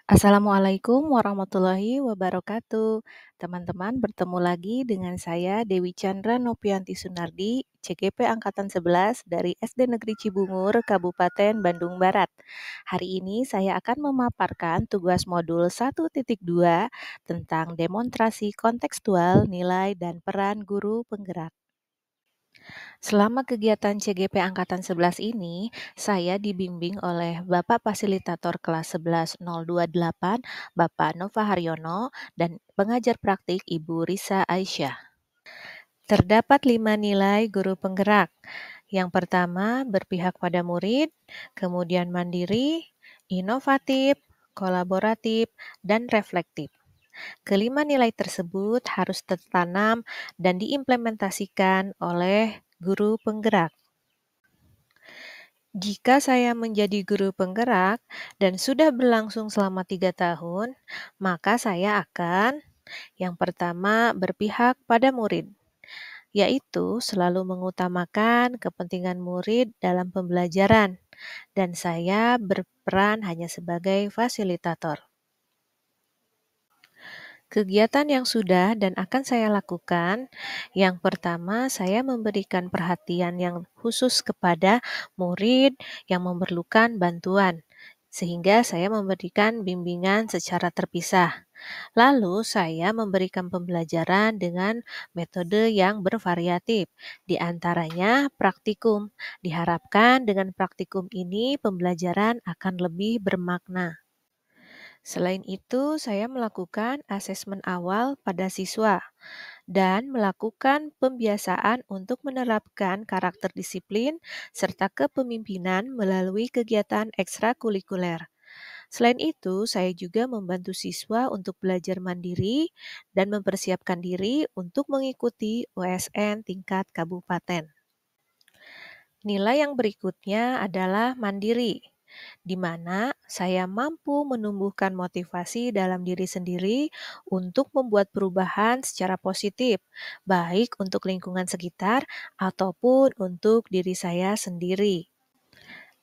Assalamualaikum warahmatullahi wabarakatuh. Teman-teman, bertemu lagi dengan saya Dewi Chandra Nopianti Sunardi, CGP Angkatan 11 dari SD Negeri Cibungur, Kabupaten Bandung Barat. Hari ini saya akan memaparkan tugas modul 1.2 tentang demonstrasi kontekstual nilai dan peran guru penggerak. Selama kegiatan CGP Angkatan 11 ini, saya dibimbing oleh Bapak Fasilitator kelas 11028, Bapak Nova Haryono, dan pengajar praktik Ibu Risa Aisyah. Terdapat 5 nilai guru penggerak. Yang pertama, berpihak pada murid, kemudian mandiri, inovatif, kolaboratif, dan reflektif. Kelima nilai tersebut harus tertanam dan diimplementasikan oleh guru penggerak. Jika saya menjadi guru penggerak dan sudah berlangsung selama 3 tahun, maka saya akan yang pertama berpihak pada murid, yaitu selalu mengutamakan kepentingan murid dalam pembelajaran, dan saya berperan hanya sebagai fasilitator. Kegiatan yang sudah dan akan saya lakukan, yang pertama saya memberikan perhatian yang khusus kepada murid yang memerlukan bantuan, sehingga saya memberikan bimbingan secara terpisah. Lalu saya memberikan pembelajaran dengan metode yang bervariatif, di antaranya praktikum. Diharapkan dengan praktikum ini pembelajaran akan lebih bermakna. Selain itu, saya melakukan asesmen awal pada siswa dan melakukan pembiasaan untuk menerapkan karakter disiplin serta kepemimpinan melalui kegiatan ekstrakurikuler. Selain itu, saya juga membantu siswa untuk belajar mandiri dan mempersiapkan diri untuk mengikuti USN tingkat kabupaten. Nilai yang berikutnya adalah mandiri, di mana saya mampu menumbuhkan motivasi dalam diri sendiri untuk membuat perubahan secara positif, baik untuk lingkungan sekitar ataupun untuk diri saya sendiri.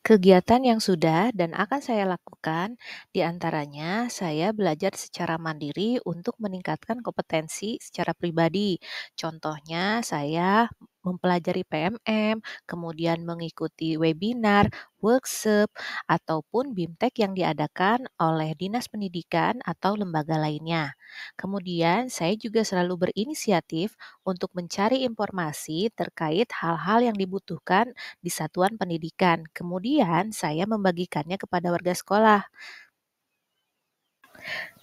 Kegiatan yang sudah dan akan saya lakukan, di antaranya saya belajar secara mandiri untuk meningkatkan kompetensi secara pribadi. Contohnya, saya mempelajari PMM, kemudian mengikuti webinar, workshop, ataupun BIMTEK yang diadakan oleh Dinas Pendidikan atau lembaga lainnya. Kemudian, saya juga selalu berinisiatif untuk mencari informasi terkait hal-hal yang dibutuhkan di satuan pendidikan. Kemudian saya membagikannya kepada warga sekolah.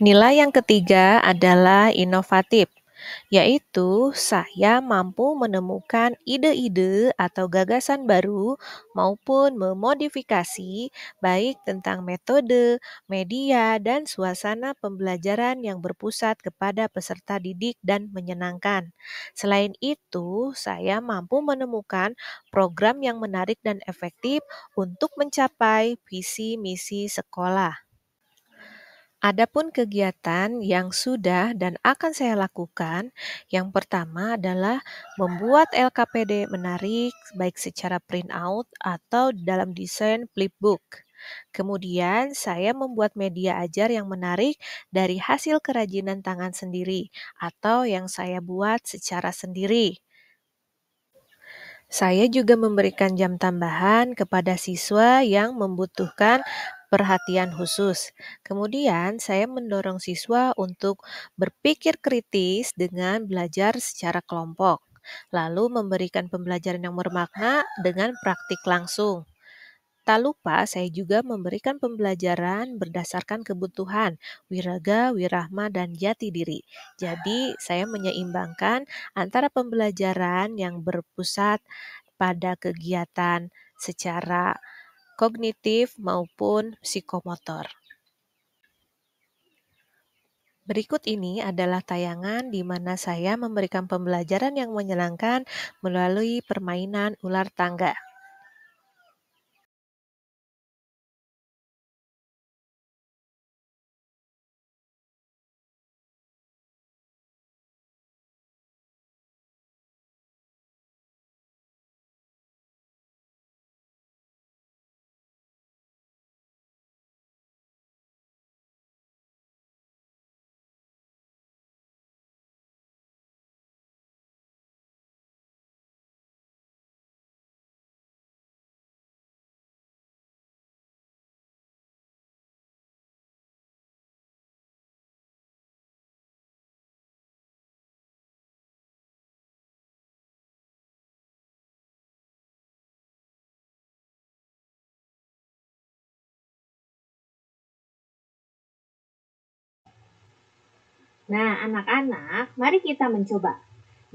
Nilai yang ketiga adalah inovatif, yaitu saya mampu menemukan ide-ide atau gagasan baru maupun memodifikasi baik tentang metode, media, dan suasana pembelajaran yang berpusat kepada peserta didik dan menyenangkan. Selain itu, saya mampu menemukan program yang menarik dan efektif untuk mencapai visi misi sekolah. Adapun kegiatan yang sudah dan akan saya lakukan, yang pertama adalah membuat LKPD menarik baik secara print out atau dalam desain flipbook. Kemudian saya membuat media ajar yang menarik dari hasil kerajinan tangan sendiri atau yang saya buat secara sendiri. Saya juga memberikan jam tambahan kepada siswa yang membutuhkan perhatian khusus. Kemudian, saya mendorong siswa untuk berpikir kritis dengan belajar secara kelompok, lalu memberikan pembelajaran yang bermakna dengan praktik langsung. Tak lupa, saya juga memberikan pembelajaran berdasarkan kebutuhan wiraga, wirahma, dan jati diri. Jadi, saya menyeimbangkan antara pembelajaran yang berpusat pada kegiatan secara kognitif maupun psikomotor. Berikut ini adalah tayangan di mana saya memberikan pembelajaran yang menyenangkan melalui permainan ular tangga. Nah, anak-anak, mari kita mencoba.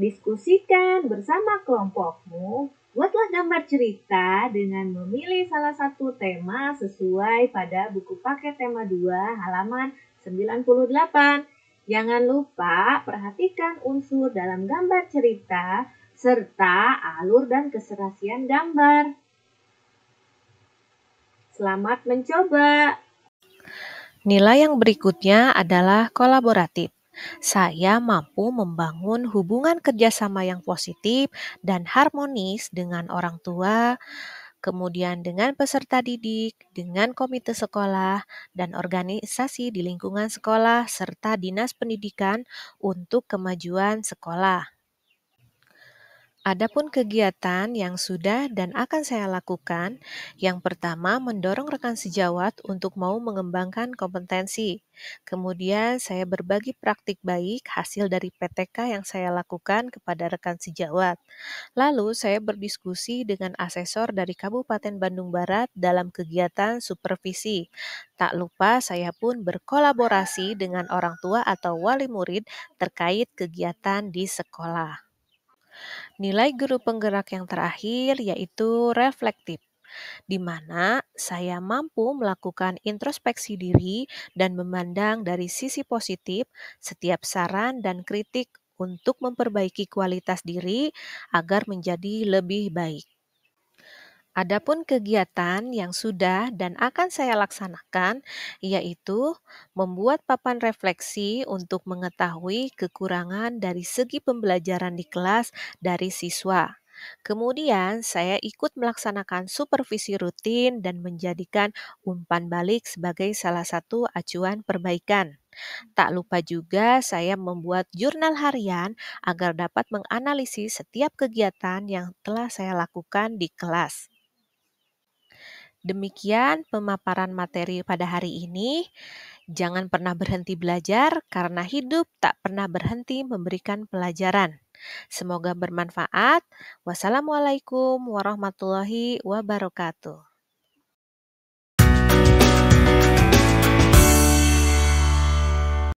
Diskusikan bersama kelompokmu. Buatlah gambar cerita dengan memilih salah satu tema sesuai pada buku paket tema 2 halaman 98. Jangan lupa perhatikan unsur dalam gambar cerita serta alur dan keserasian gambar. Selamat mencoba. Nilai yang berikutnya adalah kolaboratif. Saya mampu membangun hubungan kerjasama yang positif dan harmonis dengan orang tua, kemudian dengan peserta didik, dengan komite sekolah, dan organisasi di lingkungan sekolah, serta dinas pendidikan untuk kemajuan sekolah. Adapun kegiatan yang sudah dan akan saya lakukan, yang pertama mendorong rekan sejawat untuk mau mengembangkan kompetensi. Kemudian saya berbagi praktik baik hasil dari PTK yang saya lakukan kepada rekan sejawat. Lalu saya berdiskusi dengan asesor dari Kabupaten Bandung Barat dalam kegiatan supervisi. Tak lupa saya pun berkolaborasi dengan orang tua atau wali murid terkait kegiatan di sekolah. Nilai guru penggerak yang terakhir yaitu reflektif, di mana saya mampu melakukan introspeksi diri dan memandang dari sisi positif setiap saran dan kritik untuk memperbaiki kualitas diri agar menjadi lebih baik. Adapun kegiatan yang sudah dan akan saya laksanakan, yaitu membuat papan refleksi untuk mengetahui kekurangan dari segi pembelajaran di kelas dari siswa. Kemudian, saya ikut melaksanakan supervisi rutin dan menjadikan umpan balik sebagai salah satu acuan perbaikan. Tak lupa juga, saya membuat jurnal harian agar dapat menganalisis setiap kegiatan yang telah saya lakukan di kelas. Demikian pemaparan materi pada hari ini. Jangan pernah berhenti belajar karena hidup tak pernah berhenti memberikan pelajaran. Semoga bermanfaat. Wassalamualaikum warahmatullahi wabarakatuh.